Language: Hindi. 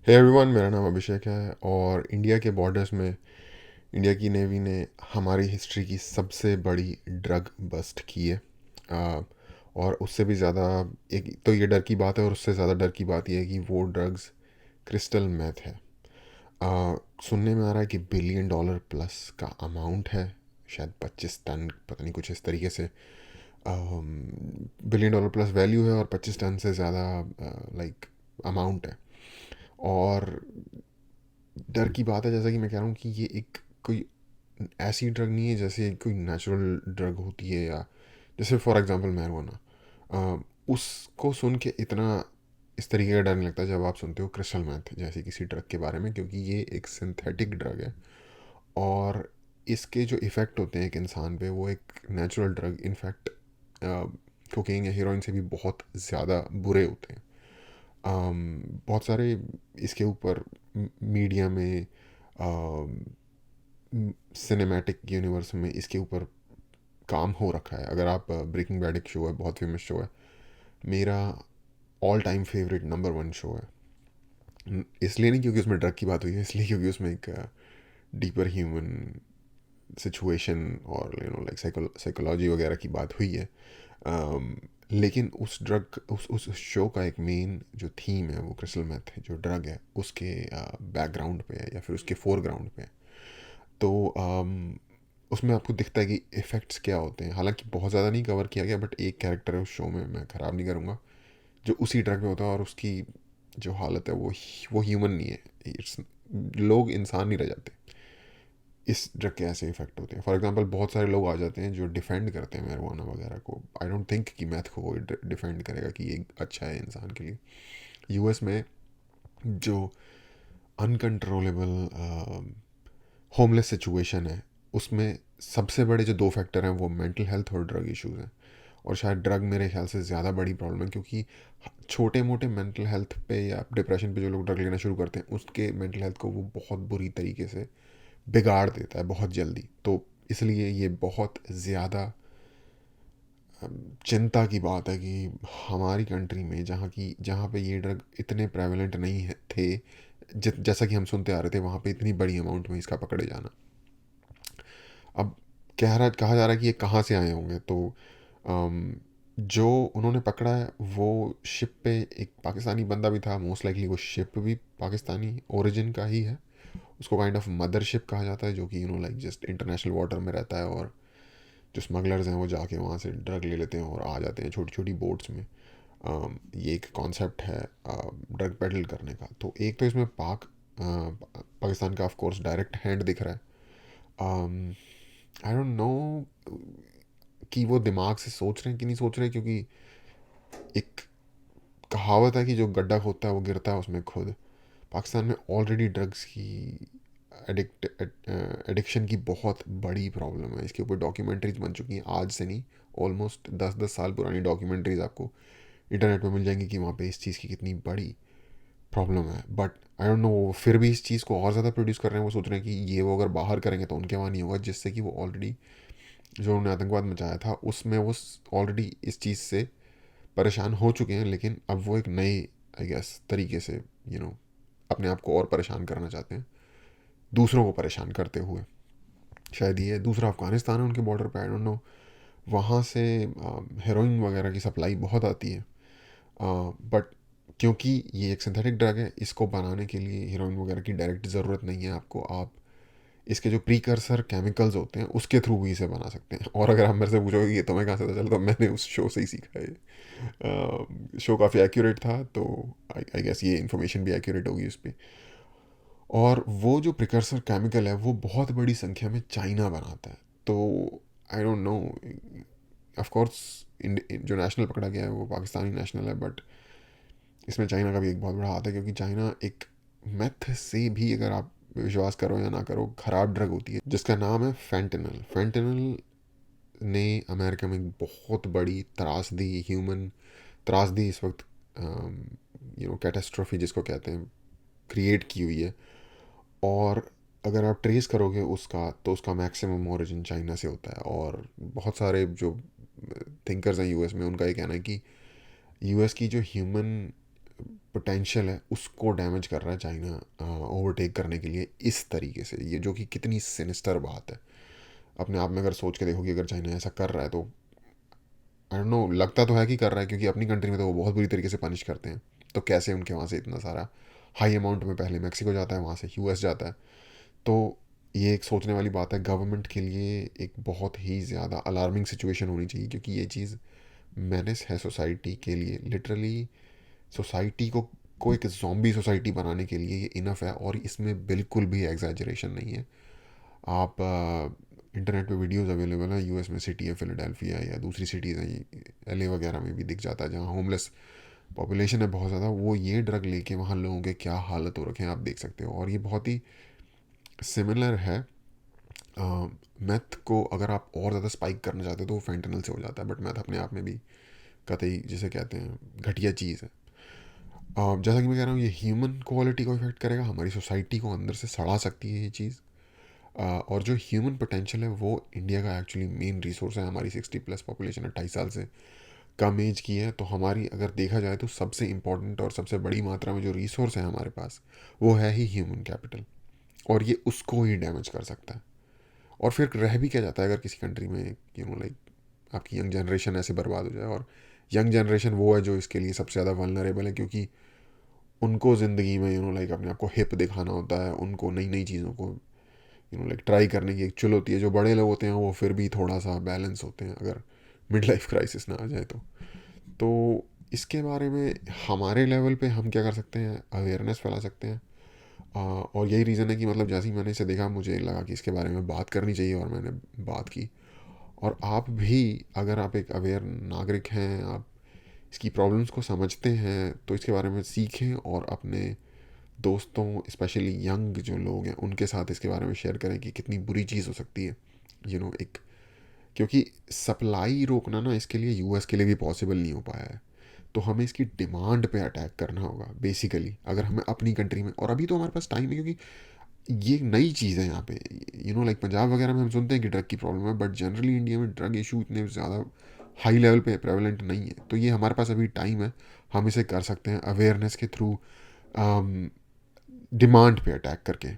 हे एवरीवन, मेरा नाम अभिषेक है और इंडिया के बॉर्डर्स में इंडिया की नेवी ने हमारी हिस्ट्री की सबसे बड़ी ड्रग बस्ट की है। आ, और उससे भी ज़्यादा एक तो ये डर की बात है, और उससे ज़्यादा डर की बात यह है कि वो ड्रग्स क्रिस्टल मेथ है। सुनने में आ रहा है कि $1 बिलियन प्लस का अमाउंट है, शायद 25 टन, पता नहीं कुछ इस तरीके से। $1 बिलियन प्लस वैल्यू है और 25 टन से ज़्यादा लाइक अमाउंट है। और डर की बात है, जैसा कि मैं कह रहा हूँ कि ये एक कोई ऐसी ड्रग नहीं है जैसे कोई नेचुरल ड्रग होती है, या जैसे फॉर एग्जांपल मैरिजुआना। उसको सुन के इतना इस तरीके का डर नहीं लगता जब आप सुनते हो क्रिस्टल मैथ जैसे किसी ड्रग के बारे में, क्योंकि ये एक सिंथेटिक ड्रग है। और इसके जो इफ़ेक्ट होते हैं एक इंसान पे, वो एक नेचुरल ड्रग इनफैक्ट कोकेन या हीरोइन से भी बहुत ज़्यादा बुरे होते हैं। बहुत सारे इसके ऊपर मीडिया में, सिनेमैटिक यूनिवर्स में इसके ऊपर काम हो रखा है। अगर आप ब्रेकिंग बैड, एक शो है, बहुत फेमस शो है, मेरा all time favourite number 1 show है। इसलिए नहीं क्योंकि उसमें ड्रग की बात हुई है, इसलिए क्योंकि उसमें एक डीपर ह्यूमन सिचुएशन और लाइक साइकोलॉजी वगैरह की बात हुई है। लेकिन उस ड्रग उस शो का एक मेन जो थीम है वो क्रिस्टल मेथ है, जो ड्रग है उसके बैकग्राउंड पे है या फिर उसके फोरग्राउंड पे है। तो उसमें आपको दिखता है कि इफ़ेक्ट्स क्या होते हैं। हालांकि बहुत ज़्यादा नहीं कवर किया गया, बट एक कैरेक्टर है उस शो में, मैं ख़राब नहीं करूँगा, जो उसी ड्रग में होता है और उसकी जो हालत है वो ह्यूमन नहीं है। इट्स लोग इंसान नहीं रह जाते। इस ड्रग के ऐसे इफेक्ट होते हैं। फॉर एग्जांपल बहुत सारे लोग आ जाते हैं जो डिफेंड करते हैं मैरिजुआना वगैरह को। आई डोंट थिंक कि मैथ को कोई डिफेंड करेगा कि ये अच्छा है इंसान के लिए। यूएस में जो अनकंट्रोलेबल होमलेस सिचुएशन है, उसमें सबसे बड़े जो दो फैक्टर हैं वो मेंटल हेल्थ और ड्रग इश्यूज हैं। और शायद ड्रग मेरे ख्याल से ज़्यादा बड़ी प्रॉब्लम है, क्योंकि छोटे मोटे मेंटल हेल्थ पे या डिप्रेशन पे जो लोग ड्रग लेना शुरू करते हैं, उसके मेंटल हेल्थ को वो बहुत बुरी तरीके से बिगाड़ देता है बहुत जल्दी। तो इसलिए ये बहुत ज़्यादा चिंता की बात है कि हमारी कंट्री में, जहाँ पे ये ड्रग इतने प्रेवलेंट नहीं है थे, जैसा कि हम सुनते आ रहे थे, वहाँ पे इतनी बड़ी अमाउंट में इसका पकड़े जाना। अब कहा जा रहा है कि ये कहाँ से आए होंगे। तो अम, जो उन्होंने पकड़ा है वो शिप पे एक पाकिस्तानी बंदा भी था। मोस्ट लाइकली वो शिप भी पाकिस्तानी ओरिजिन का ही है। उसको काइंड ऑफ मदरशिप कहा जाता है, जो कि लाइक जस्ट इंटरनेशनल वाटर में रहता है। और जो स्मगलर्स हैं वो जाके वहाँ से ड्रग ले लेते हैं और आ जाते हैं छोटी छोटी बोट्स में। ये एक कॉन्सेप्ट है ड्रग पेडल करने का। तो एक तो इसमें पाकिस्तान का ऑफ कोर्स डायरेक्ट हैंड दिख रहा है। आई डोंट नो कि वो दिमाग से सोच रहे हैं कि नहीं सोच रहे हैं, क्योंकि एक कहावत है कि जो गड्ढा खोदता है वो गिरता है उसमें खुद। पाकिस्तान में ऑलरेडी ड्रग्स की एडिक्शन की बहुत बड़ी प्रॉब्लम है। इसके ऊपर डॉक्यूमेंट्रीज बन चुकी हैं, आज से नहीं, ऑलमोस्ट 10-10 साल पुरानी डॉक्यूमेंट्रीज आपको इंटरनेट पे मिल जाएंगी कि वहाँ पे इस चीज़ की कितनी बड़ी प्रॉब्लम है। बट आई डोंट नो, वो फिर भी इस चीज़ को और ज़्यादा प्रोड्यूस कर रहे हैं। वो सोच रहे हैं कि ये वो अगर बाहर करेंगे तो उनके वहाँ नहीं होगा, जिससे कि वो ऑलरेडी जो उन्होंने आतंकवाद मचाया था उसमें वो ऑलरेडी इस चीज़ से परेशान हो चुके हैं। लेकिन अब वो एक नए, आई गेस, तरीके से अपने आप को और परेशान करना चाहते हैं, दूसरों को परेशान करते हुए। शायद ये दूसरा अफ़गानिस्तान है उनके बॉर्डर पे, आई डोंट नो। वहाँ से हेरोइन वगैरह की सप्लाई बहुत आती है। बट क्योंकि ये एक सिंथेटिक ड्रग है, इसको बनाने के लिए हीरोइन वगैरह की डायरेक्ट ज़रूरत नहीं है आपको। आप इसके जो प्रीकर्सर केमिकल्स होते हैं उसके थ्रू भी इसे बना सकते हैं। और अगर आप मेरे से पूछोगे कि ये तुम्हें कहाँ से पता चला, तो मैंने उस शो से ही सीखा है। शो काफ़ी एक्यूरेट था, तो आई गेस ये इन्फॉर्मेशन भी एक्यूरेट होगी उस पर। और वो जो प्रिकर्सर केमिकल है वो बहुत बड़ी संख्या में चाइना बनाता है। तो I don't know, of course जो नेशनल पकड़ा गया है वो पाकिस्तानी नेशनल है, बट इसमें चाइना का भी एक बहुत बड़ा हाथ है, क्योंकि चाइना एक मेथ से भी, अगर आप विश्वास करो या ना करो, ख़राब ड्रग होती है जिसका नाम है फेंटेनल। फेंटेनल ने अमेरिका में एक बहुत बड़ी त्रासदी, ह्यूमन त्रासदी इस वक्त, कैटेस्ट्रॉफी जिसको कहते हैं, क्रिएट की हुई है। और अगर आप ट्रेस करोगे उसका, तो उसका मैक्सिमम ओरिजिन चाइना से होता है। और बहुत सारे जो थिंकर्स हैं यूएस में, उनका ये कहना है कि यूएस की जो ह्यूमन पोटेंशियल है उसको डैमेज कर रहा है चाइना ओवरटेक करने के लिए इस तरीके से, ये जो कि कितनी सिनिस्टर बात है। अपने आप में अगर सोच के देखो कि अगर चाइना ऐसा कर रहा है तो आई डोंट नो, लगता तो है कि कर रहा है क्योंकि अपनी कंट्री में तो वो बहुत बुरी तरीके से पनिश करते हैं। तो कैसे उनके वहाँ से इतना सारा हाई अमाउंट में पहले मैक्सिको जाता है, वहाँ से यूएस जाता है। तो ये एक सोचने वाली बात है, गवर्नमेंट के लिए एक बहुत ही ज़्यादा अलार्मिंग सिचुएशन होनी चाहिए, क्योंकि ये चीज़ मैनेस है सोसाइटी के लिए लिटरली। सोसाइटी को एक जॉम्बी सोसाइटी बनाने के लिए ये इनफ है, और इसमें बिल्कुल भी एग्जैजरेशन नहीं है। आप इंटरनेट पे वीडियोस अवेलेबल हैं, यूएस में सिटी है फिलाडेल्फिया या दूसरी सिटीज़ हैं, एलए वगैरह में भी दिख जाता है, जहाँ होमलेस पॉपुलेशन है बहुत ज़्यादा, वो ये ड्रग लेके वहाँ लोगों के क्या हालत हो रखे हैं आप देख सकते हो। और ये बहुत ही सिमिलर है मैथ को, अगर आप और ज़्यादा स्पाइक करना चाहते हो तो वो फेंटनल से हो जाता है, बट मैथ अपने आप में भी कतई जिसे कहते हैं घटिया चीज़ है। जैसा कि मैं कह रहा हूँ, ये ह्यूमन क्वालिटी को इफेक्ट करेगा, हमारी सोसाइटी को अंदर से सड़ा सकती है ये चीज़। और जो ह्यूमन पोटेंशियल है वो इंडिया का एक्चुअली मेन रिसोर्स है। हमारी 60+ पॉपुलेशन 28 साल से कम एज की है, तो हमारी अगर देखा जाए तो सबसे इम्पोर्टेंट और सबसे बड़ी मात्रा में जो रिसोर्स है हमारे पास वो है ही ह्यूमन कैपिटल, और ये उसको ही डैमेज कर सकता है। और फिर रह भी क्या जाता है अगर किसी कंट्री में लाइक आपकी यंग जनरेशन ऐसे बर्बाद हो जाए। और यंग जनरेशन वो है जो इसके लिए सबसे ज़्यादा वल्नरेबल है, क्योंकि उनको ज़िंदगी में लाइक अपने आप को हिप दिखाना होता है, उनको नई नई चीज़ों को लाइक ट्राई करने की एक चुल होती है। जो बड़े लोग होते हैं वो फिर भी थोड़ा सा बैलेंस होते हैं अगर मिड लाइफ क्राइसिस ना आ जाए तो इसके बारे में हमारे लेवल पे हम क्या कर सकते हैं, अवेयरनेस फैला सकते हैं। और यही रीज़न है कि मतलब जैसे ही मैंने इसे देखा मुझे लगा कि इसके बारे में बात करनी चाहिए, और मैंने बात की। और आप भी, अगर आप एक अवेयर नागरिक हैं, आप इसकी प्रॉब्लम्स को समझते हैं, तो इसके बारे में सीखें और अपने दोस्तों, स्पेशली यंग जो लोग हैं, उनके साथ इसके बारे में शेयर करें कि कितनी बुरी चीज़ हो सकती है। एक, क्योंकि सप्लाई रोकना ना इसके लिए यूएस के लिए भी पॉसिबल नहीं हो पाया है। तो हमें इसकी डिमांड पे अटैक करना होगा बेसिकली, अगर हमें अपनी कंट्री में। और अभी तो हमारे पास टाइम है, क्योंकि ये एक नई चीज़ है यहाँ पे। लाइक पंजाब वगैरह में हम सुनते हैं कि ड्रग की प्रॉब्लम है, बट जनरली इंडिया में ड्रग इशू इतने ज़्यादा हाई लेवल पे प्रेवलेंट नहीं है। तो ये हमारे पास अभी टाइम है, हम इसे कर सकते हैं अवेयरनेस के थ्रू, डिमांड पे अटैक करके।